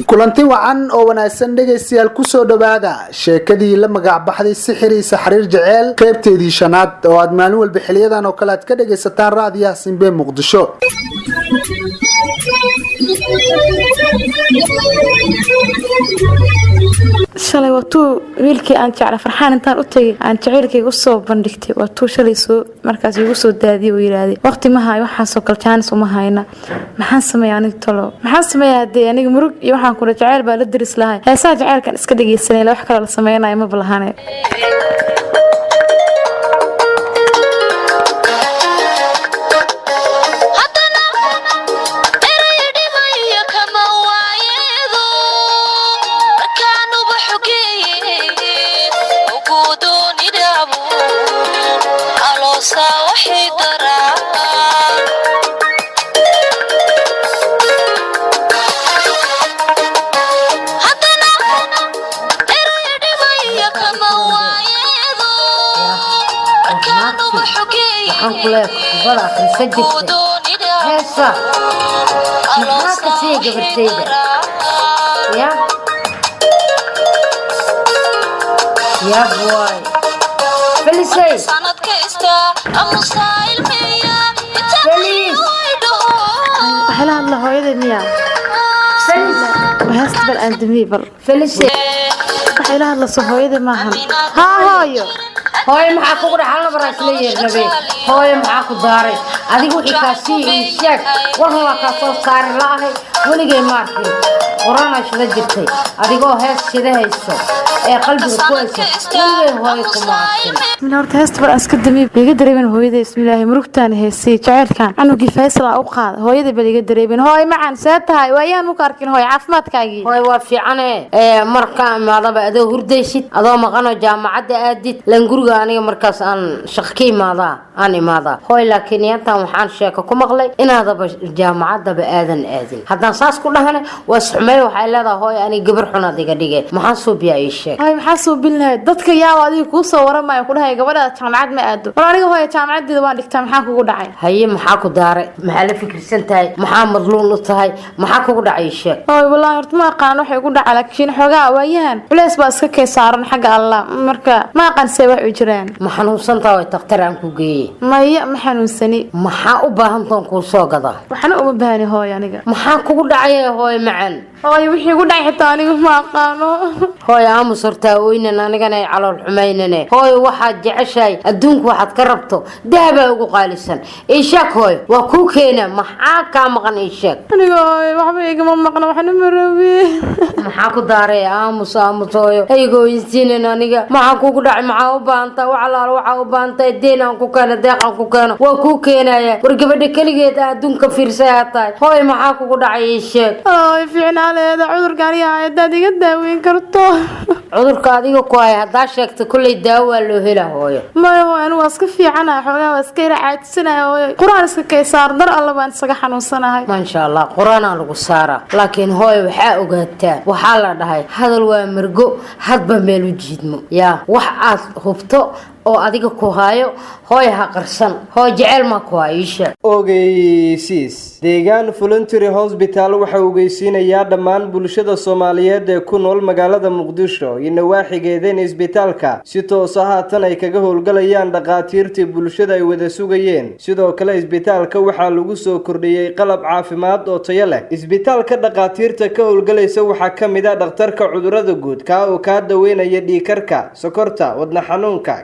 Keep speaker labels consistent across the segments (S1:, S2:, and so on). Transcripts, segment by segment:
S1: kulanti wacan oo wanaagsan dhageystayaal ku soo dhawaada sheekadii la magac baxday sixiriisa xariir jaceyl qaybteedii shanaad oo aad maalin walba xiliyadan oo kale aad ka dhageysataan raadiyaha Simbe Muqdisho.
S2: shalay watuu wiilkii aan jeclaa farxaan intaan u tagay aan jaceylkayga soo bandhigtay watuu shalay soo markaas igu soo daadiyay oo yiraahday waqti ma hayo waxaan soo kaljaanis uma hayna maxaan sameeyaa aniga tolo maxaan sameeyaa hadii aniga murug iyo waxaan kula jaceyl baa la diris lahay heesaa jaceylkan iska dhageysanay wax kale la sameeynayo ma balahane
S3: أنقلك برا خمسة هسا محاك سيجا برتيدة يا بواي فليسي فليس
S2: حلا الله هو يدنيا
S3: فليس
S2: وهستبل أندمي بل
S3: فليسي
S2: حلا الله صهو يدن معهم ها هايو
S3: هاي معاك وقرا حالنا براش ليه النبي هاي معاك داري أديك وحي كاسي إيشاك وهو كاسو صار الله ولقي ماركي قرانا شذا جبتي أديكو هاس شذا هيسو قلبي كويسة ولقي هاي كماركي
S2: من هورت هستبل أسكدمي بيقدر من هو يدي بسم الله مروكتان هيسي جعل كان عنو كيفايس لا أوقات هو يدي بيقدر من هاي معان ساتهاي ويان مكاركين هاي عفمات كاجي
S3: هاي وافي عنه مركا ما ضب أدو هرديشت أدو مغانو جامعة أديت لنقول aniga markaas aan shaqkii aan imaada hooy laakiin inta waxaan sheeko ku maqlay inaadaba jaamacadaba aadan aadin haddaan saas ku dhahane waa sameey waxay leedahay hooy ani gabar xun adiga dhigay maxaan soo biyaa ii sheeg
S2: hay maxaa soo bilnahay dadka yaa adiga ku soo waramay ku dhahay gabadha jaamacad ma aado war aniga hooy jaamacadeeda waan dhigtaa maxaa kugu dhacay
S3: haye maxaa ku daaray maxaa la fikirsan tahay maxaa madluun u tahay maxaa kugu dhacay ii sheeg
S2: hooy wallahi horta ma aqaan waxay ku dhacay laakiin xogaa waayahan culeys baa iska kay saaran xagga Allah marka ma aqaan see wax u jiraan
S3: ma xanuunsantaa way taqtar aan ku geeyay
S2: maya ma xanuunsani
S3: maxaa u baahan toon ku soo gada
S2: waxna uma baahani hooy aniga
S3: maxaa kugu dhacay hooy macaan
S2: hooy wixii ku dhacay xitaa aniga ma aqaano
S3: hooy aamus horta ooynan anigana ay calool xumaynane hooy waxaad jeceshahay adduunku waxaad ka rabto dahaba ugu qaalisan ishaak hooy waa ku keena maxaa ka maqan ishaak
S2: aniga hooy waxba igama maqna waxna ma rabi
S3: maxaa ku daaray aamus hooyo aygo insiinan aniga maxaa kugu dhacay maxaa u baahanta walaal waxa u baahantay deen aan ku keeno deeq aan ku keeno waa ku keenaya war gabadha kaligeed adduunka fiirsaatay hooy maxaa kugu dhacay ishaak
S2: hooy fiicnaa leeda cudurkan iyo hadaad iga daaweyn karto
S3: cudurka adiga ku hay hadaa sheegto kulay daawo loo helaa hooyo
S2: ma waan waa iska fiicanahay xogaa waa iska raacaysanahay hooyo quraan iska kaysaar dar alla baan isaga xanuunsanahay
S3: ma sha Allah quraana lagu saara laakiin hooyo waxa ogaataa waxa la dhahay hadal waa margo hadba meel u jiidmo yaa wax aad hubto oo adiga ku haayo hooy ha qarsan hooy jecel ma ku hayisha
S4: ogeysiis deegaan voluntary hospital waxa uu geysiinayaa dhammaan bulshada Soomaaliyeed ee ku nool magaalada Muqdisho iyo nawaaxigeeda isbitaalka si toos ah haatan ay kaga howlgalayaan dhaqaatiirtii bulshada ay wada sugayeen sidoo kale isbitaalka waxa lagu soo kordhiyay qalab caafimaad oo tayo leh isbitaalka dhaqaatiirta ka howlgalaysa waxa kamid ah dhakhtarka cudurrada guud oo ka daweynaya dhiigkarka sokorta wadna xanuunka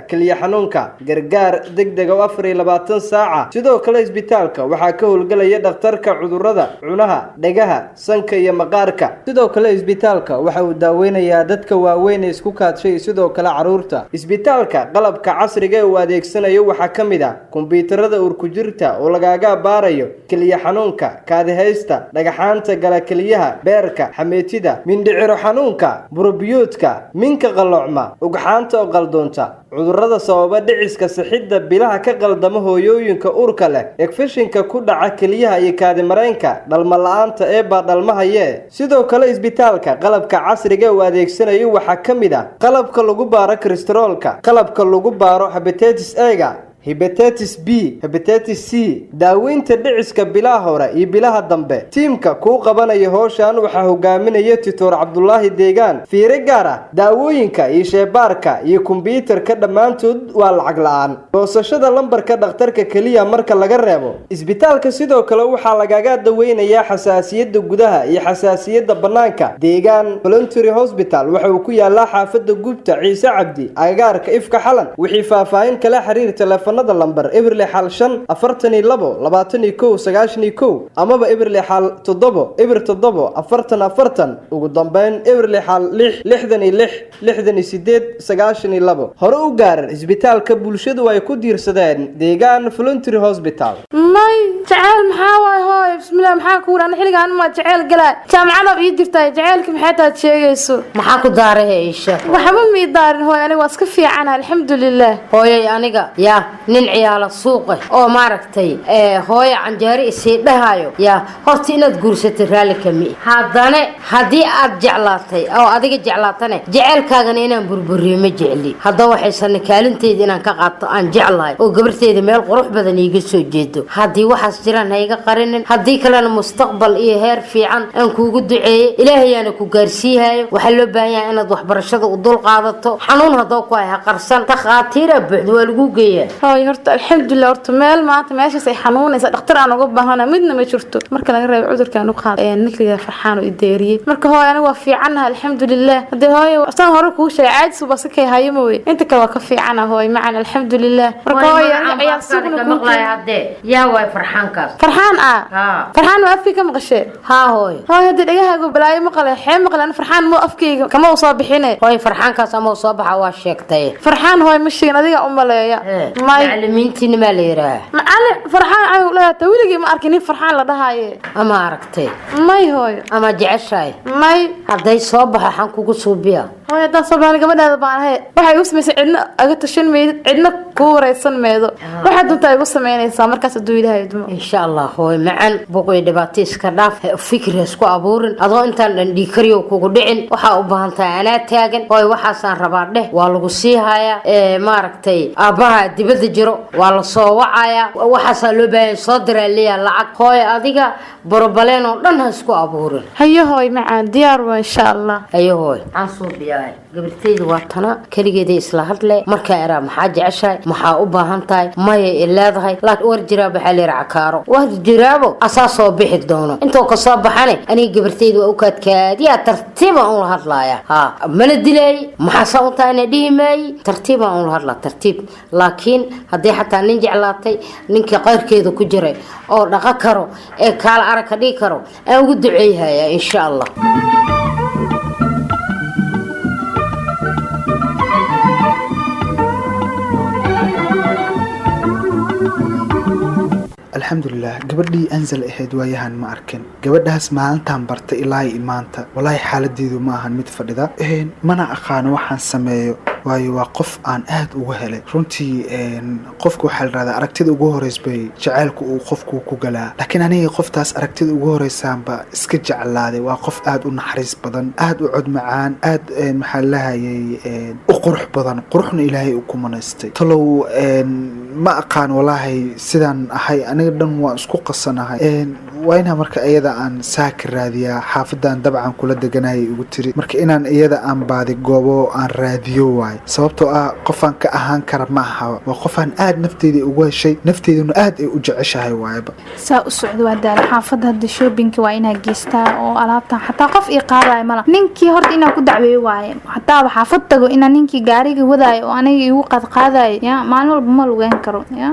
S4: kaliya xanuunka gargaar degdeg oo 24 saac sidoo kale isbitaalka waxa ka howlgalaya dhakhtarka cudurrada cunaha dhagaha sanka iyo maqaarka sidoo kale isbitaalka waxa uu daaweynayaa dadka waaweyn ee isku kaadshay sidoo kale caruurta isbitaalka qalabka casriga ee uu adeegsanayo waxa kamid ah kombiyuutarada urku jirta oo lagaga baarayo kaliya xanuunka kaadihaysta dhagaxaanta gala kaliyaha beerka xameetida mindhiciro xanuunka burobiyoodka minka qalloocma ugxaanta oo qaldoonta cudurrada sababa dhiciska sixidda bilaha ka qaldama hooyooyinka uurka leh ekfishinka ku dhaca keliyaha iyo kaadimareenka dhalmo la-aanta eebaa dhalmahayee sidoo kale isbitaalka qalabka casriga uu adeegsanayo waxaa ka mid ah qalabka lagu baaro kolestaroolka qalabka lagu baaro hepatitis A-ga hepatitis B, hepatitis C, daaweynta dhiciska bilaha hore iyo bilaha dambe. Tiimka ku qabanaya hawshan waxa hogaaminaya Tutor Cabdullaahi Deegaan. Fiiro gaar ah daawooyinka iyo shaybaarka iyo kombiyuutarka dhamaantood waa lacag la'aan. Goosashada lambarka dhakhtarka kaliya marka laga reebo. Isbitaalka sidoo kale waxa lagaga daweynayaa xasaasiyadda gudaha iyo xasaasiyadda banaanka. Deegaan Voluntary Hospital waxa uu ku yaalaa xaafadda Gubta Ciise Cabdi agagaarka Ifka Xalan. Wixii faahfaahin kala xiriir telefoon lambar Ibrle xal 5 42 21 91 amaba Ibrle xal 7 Ibr 7 44 ugu dambeyn Ibrle xal 6 66 68 92 hore u gaar isbitaalka bulshadu ay ku diirsadeen Deegaan Voluntary Hospital
S2: may jacayl maxaa waay hooy bismillaah maxaa ku waraan xiligaan ma jacayl galaa jaamacada ii dirtay jacaylka maxay taad sheegayso
S3: maxaa ku daaray Aisha
S2: waxba mi daarin hooy aniga waa iska fiican alxamdulillah
S3: hooyay aniga yaa nin ciyaala suuqa oo maaragtay hooyo canjeeri isii dhahayo yaa horta inaad guursatay raali kami haddana haddii aad jeclaatay oo adiga jeclaatane jaceylkaagana inaan burburiyo ma jecli hadda waxaysan kaalinteeda inaan ka qaato aan jeclahay oo gabarteeda meel qurux badan iiga soo jeedo haddii waxaas jiraan hayga qarinin haddii kalena mustaqbal iyo heer fiican aan kuugu duceeyay ilaahayaana ku gaarsiihayo waxaa loo baahan yahay inaad waxbarashada u dul qaadato xanuun haddoo ku hay qarsan takhaatiira buuxda waa lagu geeyaa
S2: hooy horta alxamdulillah horta meel maanta meeshaas ay xanuunaysa dhakhtar aan uga baahana midna ma jirto marka laga reebo cudurkan u qaad ninkiga farxaan u ideeriyay marka hooy aniga waa fiicanahay alxamdulillah hadii hooy asaan hore ku sheegay caadis bas ka hayo mooy inta kale waa ka fiicana hooy macaan alxamdulillah marka hooy ayaa suuqna ku maqlay hadee
S3: yaa way farxaankaas
S2: farxaan farxaan waa afkiga maqashay
S3: hooy
S2: hadii dhagahaagu balaayo maqlay xee maqlan farxaan ma afkiga kama soo bixinay
S3: hooy farxaankaas ama soo baxa waa sheegtay
S2: farxaan hooy ma sheegin adiga u maleeya
S3: macallimiintina ma leeyahay
S2: macallin farxaan ay u leeyahay wiligi ma arkin farxaan la dhahaye
S3: ama aragtay
S2: may hooy
S3: ama jeceshay
S2: may
S3: haday soo baxo waxaan kugu suubiya
S2: hooy da sabaan gabadhaada baan ahay waxay u sameysay cidna aga tashan meed cidna ku wareysan meedo waxa dunta ay u sameynaysaa markaas aduu ilaahay dumo
S3: insha Allah hooy macaan boqoy dhibaato iska dhaaf fikir isku abuurin adoo intaan dhandhi kariyo kugu dhicin waxa u baahan tahay ana taagan hooy waxaasaan rabaa dheh waa lagu sii haya maaragtay aabaha dibadda jiro waa la soo wacaya waxaas loo baahan soo direeliya lacag hooy adiga borobaleen oo dhan ha isku abuurin
S2: hayo hooy macaan diyaar waa insha Allah
S3: hayo hooy aan soo biyaay gabartayda waa tana kaligeeda isla hadle marka era maxaa jeceshay maxaa u baahan tahay maya ileedahay laakiin war jiraab waxa la rackaaro waa jiraabo asaas soo bixi doono intoo ka soo baxane aniga gabartayda waa u kaadkaadiya tartiiba oo la hadlaaya mana dilay maxaa soo taana dhimay tartiiba oo la hadla tartiib laakiin haddii xataa nin jeclaatay ninka qayrkeeda ku jiray oo dhaqa karo ee kala arag ka dhigi karo aan ugu duceeyaya insha Allah
S1: alxamdulillah gabadhii anzal ahayd waayahan ma arkin gabadhaas maalintaan bartay ilaa imaanta walaahi xaaladeedu ma ahan mid fadhida mana aqaano waxaan sameeyo waayo waa qof aan aad uga helay runtii qofku waxaa la radaa aragtida ugu horeys bay jacaylku uu qofku ku galaa laakiin aniga qoftaas aragtida ugu horeysaanba iska jeclaaday waa qof aad u naxariis badan aad u cod macaan aad maxaa lahayay u qurux badan quruxna ilaahay u ku manaystay talow ma aqaan walaahi sidaan ahay aniga dhan waan isku qasanahay waa inaan marka iyada aan saaka raadiyaa xaafadan dabcan kula deganayay ugu tiri marka inaan iyada aan baadi goobo aan raadiyo waay sababtoo ah qofaan ka ahaan kara ma aha waa qofaan aad nafteedii ugu heshay nafteeduna aad ay u jeceshahay waayba
S5: saa u socdo waa daal xaafadda hadda shoppingka waa inaa geystaa oo alaabtan xataa qof ii qaadayo mala ninkii horta inaan ku dacweeyo waaye xataa xaafad tago inaan ninkii gaariga wadaayo oo aniga igu qaadqaadayo ya maalin walba ma lugeyn karo ya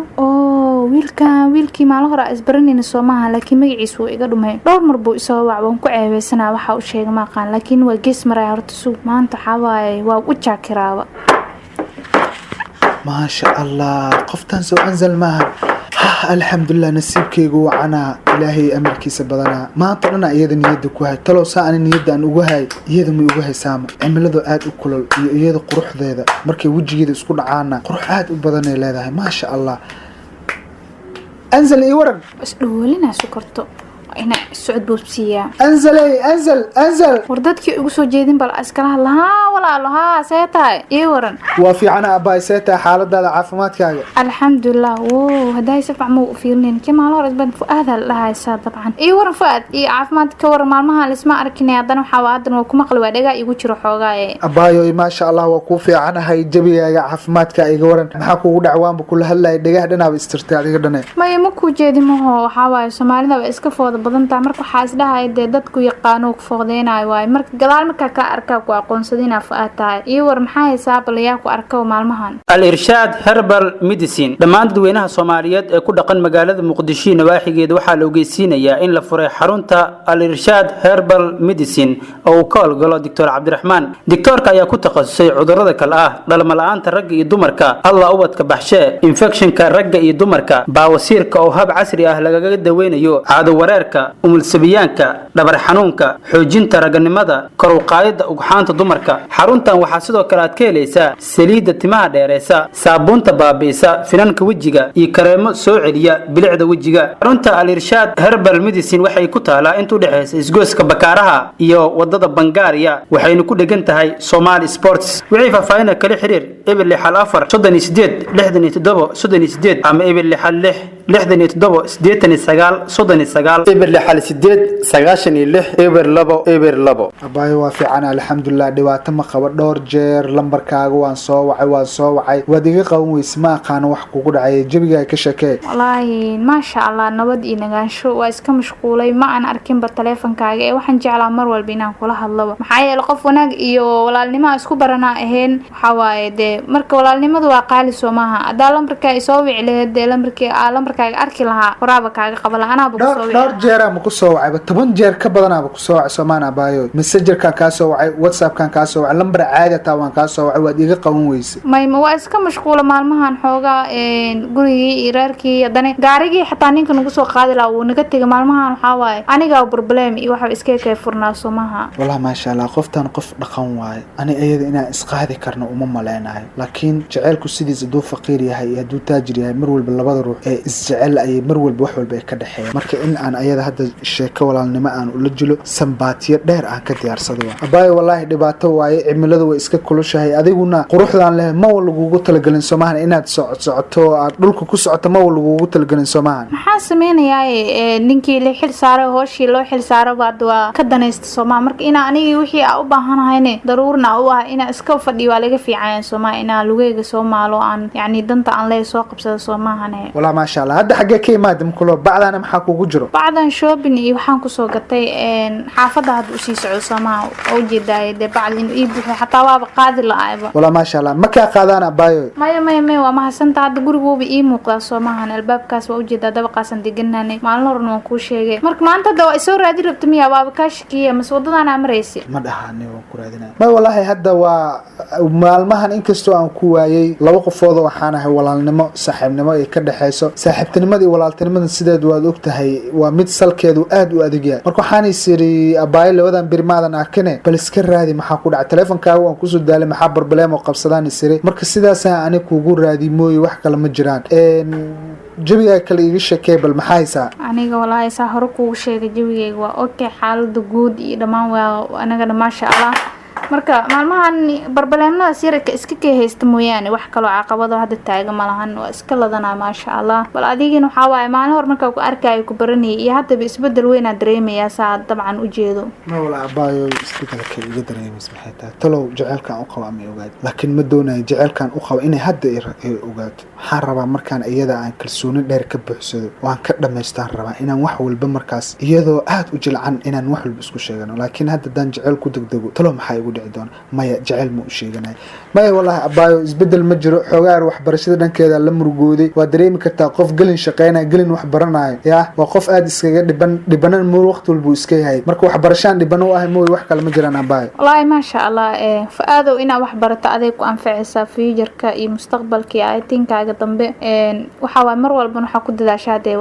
S5: wiilkii maalin hore isbaranayna soo maaha laakiin magaciisu wuu iga dhumay dhowr mar buu isoo wac waan ku ceebeysanaa waxa uu sheegay ma aqaan laakiin waa gees maraya horta suuq maanta waxaa waaye waa u jaakiraaba
S1: maasha allah qoftan soo anzal maaha alxamdulilah nasiibkaygu wacanaa ilaahay amarkiisa badanaa maanta dhana iyada niyada ku hay talow saa ani niyada aan uga hay iyada may uga haysaama cimiladu aad u kulol iyo iyada quruxdeeda markay wejigeeda isku dhacaana qurux aad u badanay leedahay maasha allah anzal ii waran
S5: isdhoolina sokorto ina socod boobsiya
S1: anzal
S5: war dadkii ugu soo jeedin bal askala lahaa walaalo haa seetahay ii waran
S1: waa fiicana abaay seetahay xaaladaada caafimaadkaaga
S5: alxamdulilah woo haday safac ma u fiirnin kimaal hore bad fuaad hal lahaysa dabcan ii waran fuaad ii caafimaad ka waran maalmaha lisma arkin haddana waxa waadan waa kuma qali waa dhagaa igu jiro xoogaaye
S1: abaayo maasha allah waa ku fiicanahay jabigaaga caafimaadka iga waran maxaa kugu dhacwaanba kula hadlay dhagaha dhanaaba istirtay adiga dhane
S5: may ma ku jeedimaho waxa waaye Soomaalida waa iska fooda badantaa marka waxa isdhahay dadku yaqaano ku foodeenayo waay marka gadaal marka ka arkaa ku aqoonsadina faataay iyo war maxay hisaab la yaa ku arkaa maalmahan
S6: al-irshaad herbal medicine dhammaan dadweynaha Soomaaliyeed ee ku dhaqan magaalada Muqdisho nawaaxigeeda waxaa la ogeysiinayaa in la furay xarunta al-irshaad herbal medicine oo ka howlgalo Dr. Cabdiraxmaan Dr. ayaa ku takhasusay cudurrada kala ah dhalmo la'aanta ragga iyo dumarka Allah ubadka baxshe infectionka ragga iyo dumarka baawasiirka oo hab casri ah lagaga daweynayo caado wareerka umulsabiyaanka dhabar xanuunka xoojinta raganimada kor u qaadida ugxaanta dumarka xaruntan waxaa sidoo kale aad ka helaysaa saliidda timaha dheereysa saabuunta baabi'isa finanka wejiga iyo kareemo soo celiya bilicda wejiga xarunta al-irshaad herbal medicine waxay ku taalaa inta u dhaxaysa isgooska Bakaaraha iyo wadada Bangaariya waxayna ku dhagan tahay Somali Sports wixii faahfaahin kala xiriir ebil 4 38 67 37 ama ebil 6 67 89 eber lixal sideed sagaashan iyo lix eber labo
S1: abaayo waa fiican alxamdulilah dhibaato ma qabo dhowr jeer lambarkaaga waan soo wacay waad iga qaban weyse ma aqaan wax kugu dhacay jabiga ka shakee
S5: wallaahi maasha allah nabad iyo nagaansho waa iska mashquulay ma aan arkinba taleefankaaga ee waxaan jeclaa mar walba inaan kula hadlaba maxaa yeelay qof wanaag iyo walaalnimo isku baranaa ahayn waxa waaye dee marka walaalnimadu waa qaali soo maaha hadaa lambarkaaga soo wici lahayd dee lambarkaaga arki lahaa waraaba kaaga qaba laanaaba ku soo
S1: dhowr jeer ma ku soo wacay 10 jeer ka badanaaba ku soo wacay Soomaana baayo messengerka ka soo wacay whatsappkan ka soo wacay lambar caadi taa waan ka soo wacay waad iga qaban weyse
S5: ma waa iska mashquul maalmahan xooga gurigii iraarkii hadana gaarigii xataa ninka nagu soo qaadi laa uu naga tagay maalmahan waxa waaye aniga problem iyo waxa iska ka furnaa Soomaha
S1: wallahi ma sha Allah qoftan qof dhaqan waay ani ayada inaan isqaadi karno uma maleenahay laakiin jaceelku sidiisa duu faqiir yahay iyo duu taajir yahay mar walba labada ruux ee isjecel ay mar walba wax walba ka dhaxeeyo marka in aan ayada hadda sheeko walaalnimo aan ula jilo sambaatiyo dheer aan ka diyaarsado abaayo wallahi dhibaato waaye cimiladu way iska kulushahay adiguna quruxdan leh ma lagugu talagalin Soomahan inaad socoto aad dhulka ku socoto ma lagugu talagalin Soomahan
S5: maxaa sameeynayay ninkii la xil saaray hooshii loo xil saaray baad waa ka danaysta Soomaa marka ina aniga wixii aan u baahanahayne daruurna u ah ina iska fadhiyo waa laga fiican Soomaa ina lugeyga Soomaalo aan yani danta aan leeyahay soo qabsada Soomahane
S1: wallahi ma sha Allah hadda xagee ka imaadam kulo bacdana maxaa kugu jiro
S5: bacdan shopping iyo waxaan ku soo gatay xaafada had u sii socdo Soomaa oo jeeday bacd in ii buuxo xataa waaba qaadi la'ayba
S1: wallahi ma sha Allah ma ka qaadaan abaayo
S5: may waa mahasanta hadda gurigooba ii muuqda Soomahan albaabkaas waa u jeedaa dabaqaasan degananay maalin horna waan ku sheegay marka maanta hadda waa soo raadi rabtay miya waaba ka shakiya maswadadana amraysi
S1: ma dhahaanay waan ku raadinaa ma wallahi hadda waa maalmahan inkastoo aan ku waayay laba qofood waxaan ahay walaalnimo saaxiibnimo ay ka dhaxayso saaxiibtinimadii walaaltinimada sideed waad ogtahay waa mid salkeedu aad u adag yahay marka waxaan isiri abaay labadan birmaadan arkane bal iska raadi maxaa ku dhacay taleefankaaga waan ku soo daalay maxaa problem oo qabsadaan isiri marka sidaas aan kuugu raadi mooy wax kale ma jiraan jawiga kale iga sheekay bal maxaa haysaa
S5: aniga walahi saa hore kuugu sheegay jawigayga waa okay xaalada guud iyo dhamaan waa anaga maasha Allah marka maalmahan barbaleemada sirka iska ka haysta mooyaane wax kale oo caqabado hadda taagan ma lahan waa iska ladanaa maasha Allah bal adigina waxa waaye maalin hor marka ku arkay ku baranay iyo hadda isbedel weyn aad dareemaysaa saa dabcan u jeedo
S1: ma wala abaayo isbedelka iga dareemaysaa maxay tahay talow jaceelkan u qabo ama ogaad laakiin ma doonayo jaceelkan u qabo inay hadda ay ogaato waxaan rabaa markaan iyada aan kalsooni dheer ka buuxsado waan ka dhameystaan rabaa inaan wax walba markaas iyadoo aad u jilcan inaan wax walba isku sheegano laakiin hadda daan jaceel ku degdego talow maxay ugu dhici doona maya jecel ma u sheeganay maya wallahi abaayo isbedel ma jiro xoogaar waxbarashada dhankeeda la murugooday waa dareemi kartaa qof gelin shaqeynaya gelin wax baranayo yaa waa qof aad iskaga dhibanan muur waqti walbuu iska yahay marka waxbarashaan dhiban u ahay mooy wax kale ma jiraan abaayo
S5: wallaahi maasha allah fa-aadow inaad wax barato aday ku anfacaysaa fuujarka iyo mustaqbalka iyo aytinkaaga dambe waxaa waay mar walban waxaa ku dadaashaa dee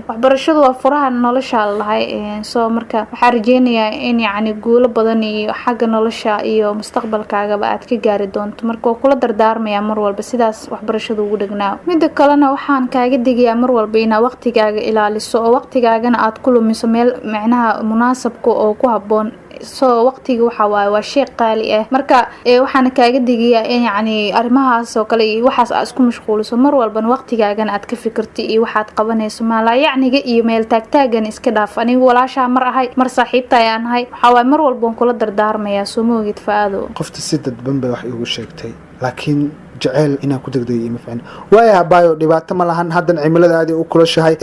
S5: waxbarashadu waa furaha nolosha lahay soo marka waxaa rajeynayaa in yacni guulo badan iyo xagga nolosha iyo mustaqbalkaagaba aad ka gaari doonto marka waa kula dardaarmayaa mar walba sidaas waxbarashada ugu dhegnaa mida kalena waxaan kaaga digayaa mar walba inaad waqtigaaga ilaaliso oo waqtigaagana aad ku lumiso meel macnaha munaasabka oo ku habboon soo waqtiga waxa waaye waa shay qaali ah marka waxaan kaaga digayaa in yacni arrimahaas oo kale iyo waxaas aad isku mashquuliso mar walbana waqtigaagana aad ka fikirto iyo waxaad qabanayso maalaa yacniga iyo meel taagtaagan iska dhaaf anigu walaashaa mar ahay mar saaxiibta ayaan ahay waxaa waaye mar walban kula dardaarmayaa soo ma ogid fa-aado
S1: qofta si dadban bay wax iigu sheegtay laakiin jaceyl inaan ku degdegay ima ficin waaya abaayo dhibaato ma lahan haddan cimilada aad u kulashahay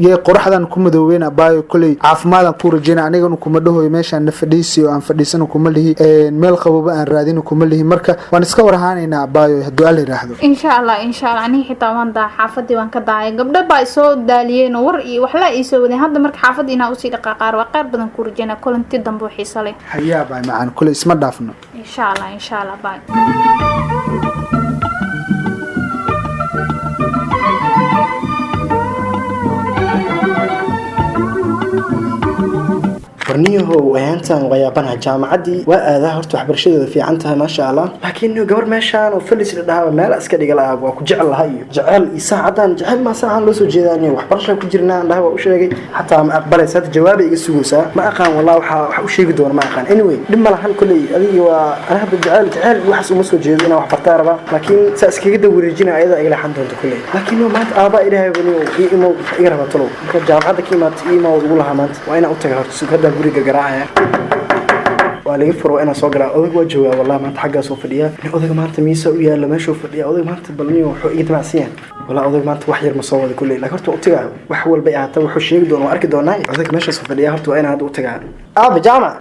S1: yee qoraxdan ku madooweyn abaayo koley caafimaadaan ku rajeyna anigana kuma dhahoyo meeshaan na fadhiisi oo aan fadhiisana kuma lihi meel qabooba aan raadina kuma lihi marka waan iska warhaanaynaa abaayo hadduu alla yiraahdo
S5: insha allah aniga xitaa waan daa xaafadii waan ka daayay gabdho baa isoo daaliyeen oo war iyo waxlaa iisoo wadeen hadda marka xaafadda inaa usii dhaqaaqaar waa qaar badan ku rajeyna kulanti dambe u xiisa leh
S1: hayaa baay macaan koley isma dhaafno
S5: insha allah baay
S7: barniyahow ayaantan qayaabanaha jaamacaddii waa aadaa horta waxbarashadeeda fiican tahay maasha allah laakiin gabar meeshaan oo felis la dhahaa meel iska dhiga lahaa waa ku jecel lahaa iyo jecel iyo saacadan jecel ma saacan loo soo jeedaan waxbarashaan ku jirnaa dhaha waa u sheegay xataa ma aqbalaysa hadda jawaabay iga sugaysaa ma aqaan wallahi waxa u sheegi doona ma aqaan anyway dhib ma lahan kulay adiga waa ana hadda jecel waxaas uma soo jeedo inaan wax bartaa rabaa laakiin saa iskaga dawareejina ayada iga laxan doonta kulay laakiin maanta aabaa ilaahay baniyo imo iga raba talow marka jaamacadda ka imaata imo ugu lahaa maanta waa inaan u taga horta sugada guriga garaacaya waa laga furo inaan soo galaa odag waa joogaa wallahi maanta xaggaa soo fadhiyaa odaga maanta miisa u yaala meeshuu fadhiya odag maanta balniyo wuxuu iga damacsiyan والله أضيق ما أنت وحير مصور كله لكن هرتو أتجاه وحول بقى حتى وحشيك دون وأركض دون ناي أضيق ماشي صفدية هرتو أنا هذا أتجاه جامعة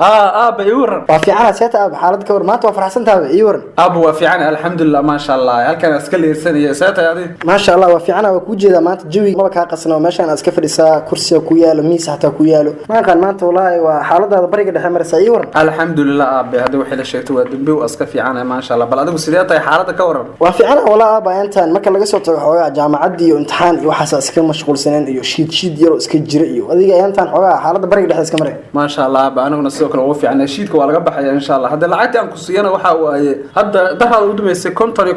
S8: يورن
S7: وفي عنا سيتا حالة كور ما توفر حسن تابع يورن
S8: وفي عنا الحمد لله ما شاء الله هل كان أسكلي السنة سيتا هذه
S7: ما شاء الله وفي عنا وكوجي إذا ما تجوي ما بك قصنا وماشي أنا أسكفر إسا كرسي وكويالو ميس حتى كويالو ما كان ما أنت والله وحالة هذا بريق الحمر سيورن
S8: الحمد لله هذا وحيد الشيء تو دبي وأسكفي عنا ما شاء الله بل هذا مسيرته حالة كور
S7: وفي عنا والله أنت ما كان لقى صوت جامعة دي امتحان iyo waxa iska mashquul saneen iyo shiid yar oo iska jira iyo adiga ayantan xogaa xaaladda bariga dhexda iska maray
S8: ma sha Allah baanaguna sidoo kale ugu fiicnaa shiidka waa laga baxaya insha Allah hadda lacagta aan ku siiyana waxa waaye hadda daraad u dhameysay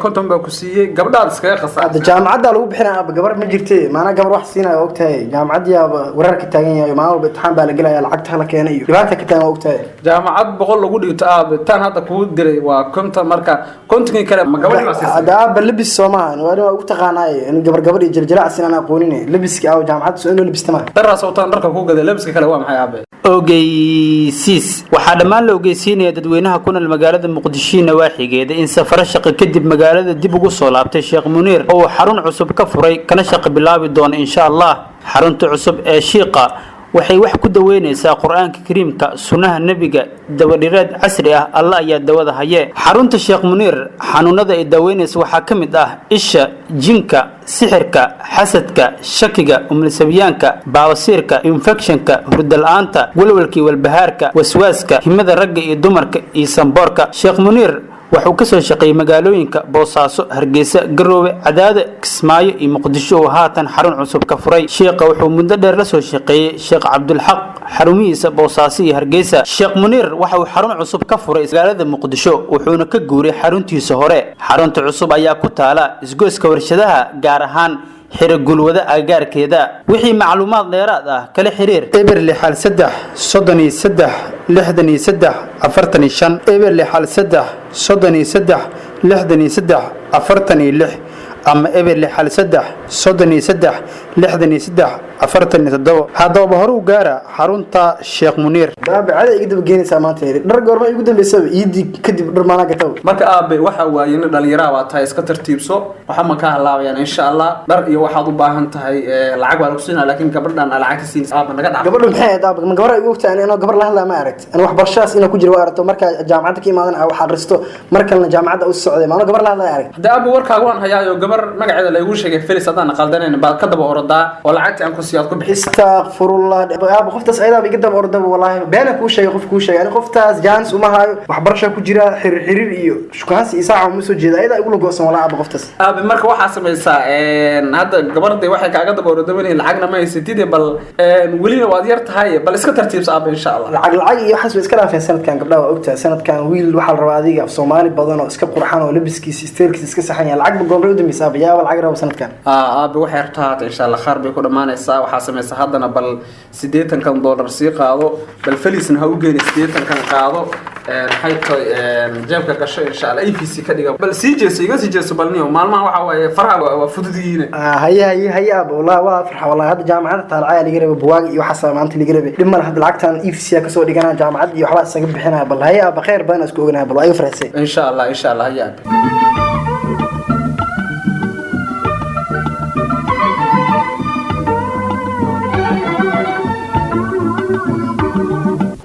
S8: konton baa ku siiyay gabdhaad iskaga qasay
S7: hadda jaamacadda lagu bixinaa gabar ma jirtay maana gabar wax siinaa ogtahay jaamacadda wararka taagan yahay maamul imtixaan baa la galaya lacagta la keenay iyo dhibaata ka taagan ogtahay
S8: jaamacad 100 lagu dhigto tan hadda ku diray waa konton marka konton kale ma gabar
S7: hadda labis Soomaaliya waa ugu taqaanay in gabar جلجلة أنا قوني لبسك أو جامعة سؤال لبس تمام
S8: ترى صوتان ركب كوجا لبسك كلا وام حيابه
S6: ogeysiis waxaa dhammaan la ogeysiinaya dadweynaha ku nool magaalada muqdisho nawaaxigeeda in safar shaqo kadib magaalada dib ugu soo laabtay Sheekh Muniir oo xarun cusub ka furay kana shaqo bilaabi doona insha Allah xarunta cusub ee Sheekha waxay wax ku daweynaysaa quraanka kariimka sunnaha nabiga dawadhireed casri ah Allah ayaa dawada haye xarunta Sheekh Muniir xanuunada ay daweynayso waxa kamid ah isha jinka sixirka xasadka shakiga umlisabiyaanka baawasiirka infectionka hurdalaanta walwalkii walbahaarka waswaaska himada ragga iyo dumarka iyo samboorka Sheekh Muniir wuxuu ka soo shaqeeyay magaalooyinka Boosaaso Hargeysa Garoowe Cadaada Kismaayo iyo Muqdisho oo haatan xarun cusub ka furay sheekha wuxuu muddo dheer la soo shaqeeyay Sheekh Cabdul Xaq xarumihiisa Boosaaso iyo Hargeysa Sheekh Muniir waxa uu xarun cusub ka furay magaalada Muqdisho wuxuuna ka guuray xaruntiisa hore xarunta cusub ayaa ku taala isgoyska warshadaha gaar ahaan xirgulwada agaarkeeda wixii macluumaad dheeraad ah kala xiriir eberli xal 3 33 63 45 eberli xal 3 33 63 46 ama eber 63 33 63 47 haddaba hore u gaara xarunta Sheekh Muniir
S7: baabacada iga daba geenaysaa maanta dhar goorma igu dambeysay iidi kadib dhar maana gataw
S8: marka aabe waxa waaye in dhalinyarada waa tahay iska tartiibso waxa ma ka halaabayaan insha Allah dhar iyo waxaad u baahan tahay lacag waa lagu siinaa laakiin gabadhan lacag ka siinaysa aaba naga dhac
S7: gabadhu maxay ahayd ma gabar ay ugu ogtahay inaan gabar la hadlaa ma aragti aan wax barashaas inaan ku jiro waa aragto marka jaamacadda ka imaadan wax akhristo markalna jaamacadda u socday ma gabar la hadlaa arag
S8: hada abu warkaaga waan hayaayo gabar magaceeda la igu sheegay Felis hadaan qaldaneen ba ka daba ordaa oo lacagta aan ku siyaad ku bixis
S7: astaghfirullah abu qoftaas ayda iga daba ordaa wallahi been ku sheegay qof ku sheegay qoftaas jaanis uma hayo wax barasho ku jira xiriir iyo shukaansi isaaca ma soo jeeda ayda igu lugoosan wallahi abu qoftaas
S8: aabe marka waxa sameeysaa hadda gabarday waxay kaaga daba ordaa lacagna ma haysatid bal waliina waad yar tahay bal iska tartiibsa aabe insha Allah
S7: lacag iyo xasbi iska dhaafay sanadkan gabdhaha waa ogtahay sanadkan wiil waxa la rabaa adiga Soomaali badan oo iska qurxan oo labiskiisa isteelkiisa iska saxan yahay lacag goobro u dambeysay aabe yaa lacag rabo sanadkan
S8: aabe waxay rabtaa insha Allah khaar bay ku dhamaanaysaa waxa sameeysa haddana bal $80 sii qaado bal Felisna ha u geeyay $80 qaado حيث جابك كشيء إن شاء الله أي في سي كذا بل سيجلس يجلس بلني ومالما وحوا فرح وفديين
S7: هيا والله وافرح والله هذا جامعة طالعة اللي قريب بواقي وحصل معناته اللي قريب لما هذا العقد أي في سي كسر اللي كان جامعة يحوى سجب حنا بل هيا بخير بين أسكوجنا بل أي فرسي
S8: إن شاء الله هيا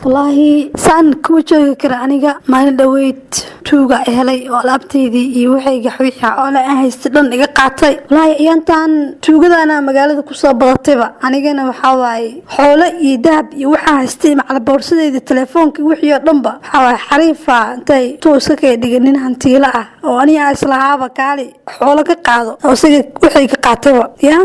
S9: والله سان كوجو كرانيغا ما ندويت توغا هلي oo laabteedii iyo waxayga xwiixa oo la haystaan iga qaatay wallahi iyantan tuugadana magaalada ku soo badatayba anigana waxa waay xoolo iyo dahab iyo waxa haystay macala boorsadeeda telefoonka wixii oo dhanba waxa waay xariifa intay tooska ka dhiganin hantiila ah oo aniga islahaaba kaali xoolo ka qaado oo isaga wixii ka qaatayba ya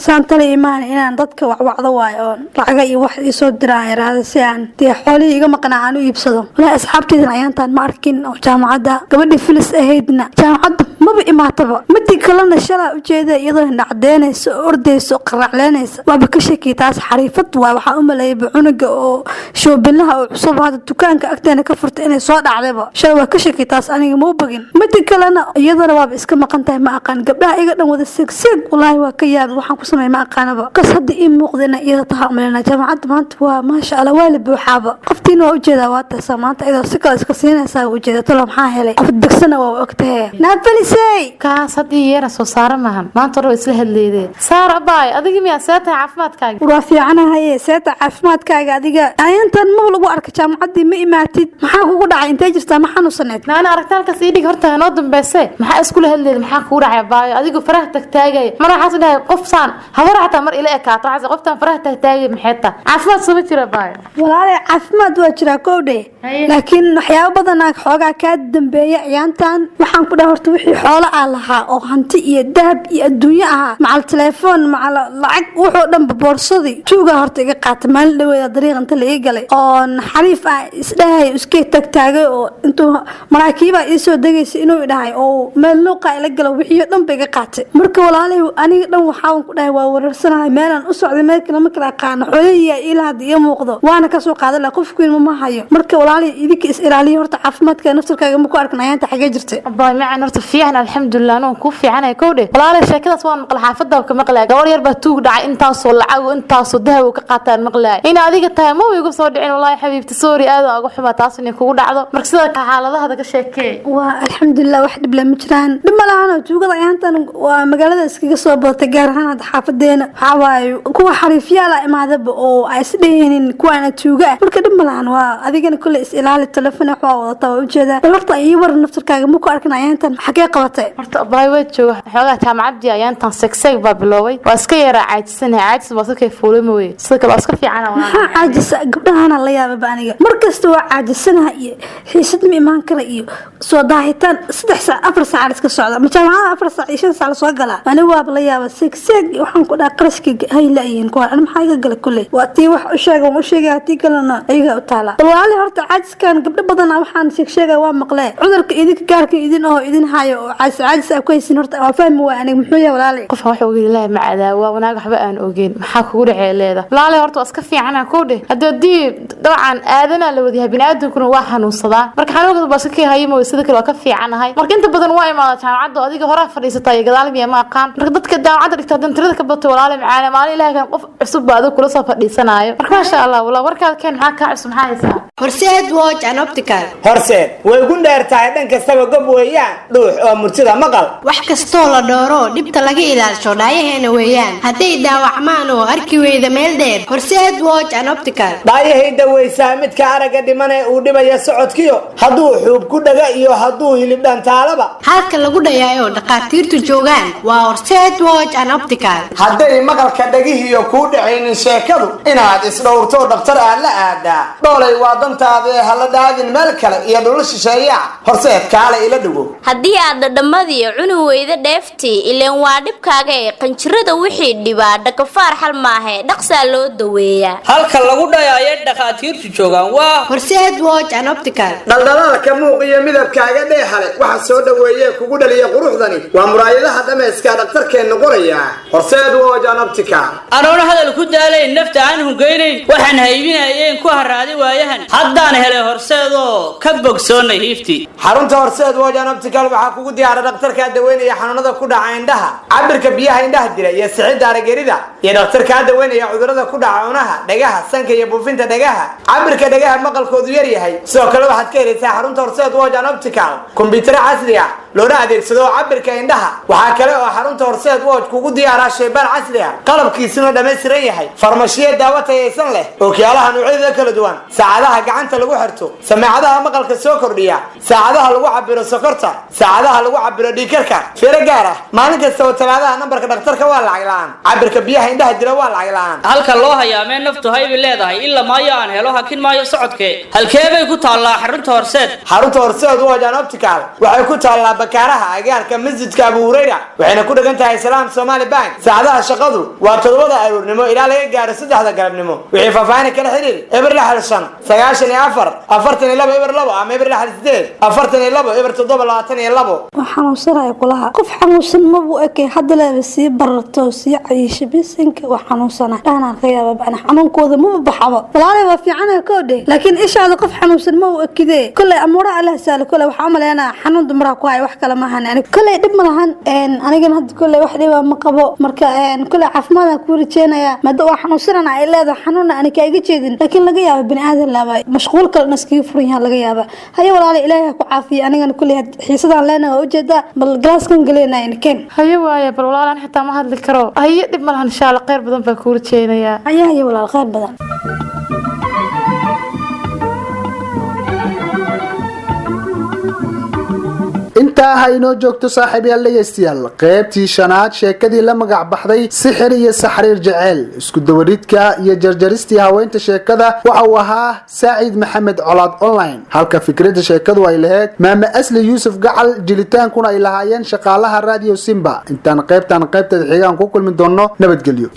S9: san tali imaan inaan dadka wacwacdo waayo lacag iyo wax soo diraa yaraada si aan xoolii iga maqnaan u iibsado wala asxaabteedana ayantan ma arkin oo jaamacada gabadhii Felis ahaydna jaamacada maba imaataba mid kalena shala u jeeda iyadoo nacdeynayso ordayso qaracleynayso waaba ka shaki taas xariifad waa waxa u maleeyay cunuga oo shoobinaha oo cusub hada dukaanka agteena ka furtay inay soo dhacdayba shala waa ka shaki taas aniga ma bagin mid kalena iyadana waaba iska maqan tahay ma aqaan gabdhaha iga dhan wada segsig wallahi waa ka yaab waxaan ku sameeyay ma aqaanaba kas hadda ii muuqdina iyada tahay umalena jaamacada maanta waa ma sha Allah waa la buuxaaba qoftiina waa u jeedaa waa taas maanta iyadoo si kale iska siinaysa u jeedaa talo maxaa helay qof degsana waa ogtahay naafilisay
S2: kaas hadii yara soo saara maahan maanta hore isla hadleeyay saara baay adiga miyaa seeta caafimaadkaaga
S9: waa fiicanahay seeta caafimaadkaaga adiga ayantan ma lagu arka jaamacadii ma imaatid maxaa kugu dhacay intee jirtaa ma xanuusaneed
S2: naana aragtaalka sii dhig horta noo dambeysay maxaa isku hadleeyay maxaa kugu dhacay baay adiga faraha tagtaagay mar waxa dhahay qofsan habar xataa mar ila ekaato waxa qoftan faraha tagtaagay maxayta caafimaad soo jira baay
S9: walaal caafimaad waa jira koodhe laakiin waxyaabo badan xoogaa ka dambeeyay ciyaantan waxaan ku dhahay horta wixii xoolo ah lahaa oo hanti iyo dahab iyo adduunyo ah macal telefoon macal lacag wuxuu dhan boorsadii tuuga horta iga qaatay maalin dhaweeda dariiq inta la ii galay oo xariif ah isdhahay iska tagtaagay oo intuu maraakiiba ii soo dagaysay inuu dhahay oo meel luuqa ila galo wixii dhan bay iga qaatay marka walaalay aniga dhan waxaan ku dhahay waa wareersanahay meelan u socday meel kale ma kala aqaan xoolihiya ilaa hadda iyo muuqdo waana ka soo qaaday la qofkiin ma hayo marka walaalay idinka is ilaaliyo horta caafimaadka naftarkaaga ma ku arkan ayaanta xagee jirtay
S2: abay macaan horta fiican alxamdulillah anoo ku fiicanay koodhe walaalay sheekadaas waan maqal xaafadda ka maqlay gabar yar baa tuug dhacay intaas oo lacag intaas oo dahab ka qaataan maqlay in adiga tahay ma way igu soo dhicin wallahi xabiibti sorry aad uga xumaa taas inay kugu dhacdo marka sida xaaladaha ka sheekay
S9: waa alxamdulillah wax dhib lama jiraan dhib ma lahan tuugada ayaantan waa magaalada iskaga soo bootay gaar ahaan xaafadeena waxa waaye kuwa xariifyaala imaadaba oo ay isdheeyeen kuwana tuuga marka dhib ma lahan waa adigana kulli is ilaali telefoon wax waa wadataa u jeedaa horta ay war naftarkaaga ma ku arkan ayaantan xagee qabatay
S2: horta baay way jooga xogaa jaamacadii ayaantan segsay baa biloobay waa iska yara caajisanahay caajis waa iska fuulay way sida kale iska fiicana waa
S9: caajis gabdhahana la yaaba aniga markasta waa caajisanahay iyo xiisad ma imaan kara iyo soo daahitaan 3 saac 4 saac iska socda ma jaamacada 4 saac 5 saac soo gala aniga waa la yaaba segsay waxaan ku dhaaq qarashka hay laayeen ku aan maxay ka galay kulay waa tii wax u sheegay tii kalena ayaga u taala walaal horta caajiskan gabdho badan waxaan sheegay waa maqlee cudurka idinka gaarka idin oo idin hayo oo caadis ku haysin horta waa fahmi waa aniga muxuu yahay walaalay
S2: qof wax ugu ilaahay ma cadaawa wanaag waxba aan ogeyn maxaa kugu dhacay leeda walaalay horta iska fiican aan ku dheh hadii dabcan aadana la wadiyaa bini'aadamkuna waa xanuunsadaa marka xanuunka baa iska haymo sida kale waa ka fiicanahay marka inta badan waa imaada jaamacadda adiga hore fadhiisatay gadaal miya ma aqaan marka dadka jaamacadda dhigta dantirada ka bato walaalay macaan maalin ilaahay kan qof cusub baad kula soo fadhiisanayo marka ma sha Allah wala warkaad keen maxaa ka cusub maxaa haysaa
S10: horseed watch and optical
S11: horseed way ugu dheertahay dhan kastaba gob weeyaan dhuux oo murtida maqal
S10: wax kasto la dooro dhibta laga ilaasho dhaayaheena weeyaan haday dhaawacmaan oo arki weyda meel dheer horseed watch and optical
S11: dhaayahayda weysaa midka araga dhimanay uu dhibaya socodkiyo hadduu xuub ku dhaga iyo hadduu hilib dhantaalaba
S10: halka lagu dhayaayo dhaqaatiirtu joogaan waa horseed watch and optical
S11: hadday maqalka dhagihiyo kuu dhacaynin sheekadu inaad isdhowrto dhaqtar aad la aadaa dhoolay waa dantaada hala dhaadin meel kale iyo dhul shisheeya horseed kaale ila dhigo
S12: haddii aad dhadhamadii cuni weyda dheeftii ileen waa dhibkaaga ee qanjirada wixii dhibaa dhakafaar xal maahe dhaqsaa loo daweeyaa
S13: halka lagu dhayaayo dhaqaatiirtu joogaan waa
S10: horseed watch and optical
S11: dhaldhalaalka muuq iyo midabkaaga dheehale waxa soo dhaweeye kugu dhaliya quruxdani waa muraayadaha dhamayska dhaqtarkeenna qoraya horseed watch and optical
S13: anoona hadal ku daalay nafta aan hungeynayn waxaan haybinayeen ku haraaday waayahan haddaan helay horseedoo ka bogsoonay hiiftii
S11: xarunta horseed watch and optical waxaa kugu diyaara dhaqtarka daweynaya xanuunada ku dhaca indhaha cabirka biyaha indhaha dira iyo sixidda aragerida iyo dhaqtarka daweynaya cudurrada ku dhaca cunaha dhagaha sanka iyo buufinta dhagaha cabirka dhagaha maqalkoodu yar yahay sidoo kale waxaad ka helaysaa xarunta horseed watch and optical kombiyuutar casri ah loona adeegsado cabirka indhaha waxaa kale oo xarunta horseed watch kugu diyaaraa shaybaar casri ah qalabkiisuna dhammaystiran yahay farmashiye daawo tayaysan leh ookiyaalaha noocyada kala duwan saacadaha gacanta lagu xirto sameecadaha maqalka soo kordhiya saacadaha lagu cabiro sokorta saacadaha lagu cabiro dhiigkarka fiiro gaar ah maalin kasta oo talaadaha nambarka dhakhtarka waa lacag la'aan cabirka biyaha indhaha dira waa lacag la'aan
S13: halka loo hayaamee naftu haybi leedahay illa maayo aan helo hakin maayo socodkee halkee bay ku taallaa xarunta horseed
S11: watch and optical waxay ku taallaa bakaaraha agaarka masjidka Abu Hurayra waxayna ku dhagan tahay Salaam Somali Bank saacadaha shaqadu waa 7 aroornimo ilaa laga gaaro 3 galabnimo wixii faahfaahin kala xiriir eber la xalshan 94 42 eber 2 ama eber la xalsdeed 42 eber 722
S9: waxaan u saray kulaha qof xanuunsan ma buu ekay hadda la sii barato sii cayisho bisinka waxaan u sanaa dhaana ka yaaba bana xanuunkooda ma baxabo walaalay waa fiican ka odhe laakiin ishaada qof xanuunsan ma uu ekide kulay amura Allah saal kulay waxa umaleena xanuun dumar ku hay wax kala ma ahan ani kulay dib ma lahan aniga hadda kulay wax dhiba ma qabo marka kulay caafimaad ku rajeenaya mada wax xanuunsan ay leedahay xanuun ani ka iga jeedin laakiin laga yaabo bini aadan laaba mashquul kale naskiga furan yahay laga yaaba hayo walaalay ilaahay ku caafiyo aniga kulay xiisadaan leenahay u jeeda bal glaaskan galeenay in keen
S2: hayo waaya bal walaalan xitaa ma hadli karo hayo dib ma lahan insha Allah khayr badan baa ku rajeenaya
S9: hayo walaal khayr badan
S1: intaa ha inoo joogto saaxiibayaal dhegaystayaal qaybtii shanaad sheekadii la magac baxday sixir iyo saxriir jaceyl isku dawaridka iyo jarjaristii haweynta sheekada waxa uu ahaa Saacid Maxamed Colaad online halka fikradda sheekadu ay lahayd maama Asli Yuusuf Gacal jilitaankuna ay lahaayeen shaqaalaha Radio Simba intaan qaybtan qaybtada xigaan ku kulmi doono nabadgelyo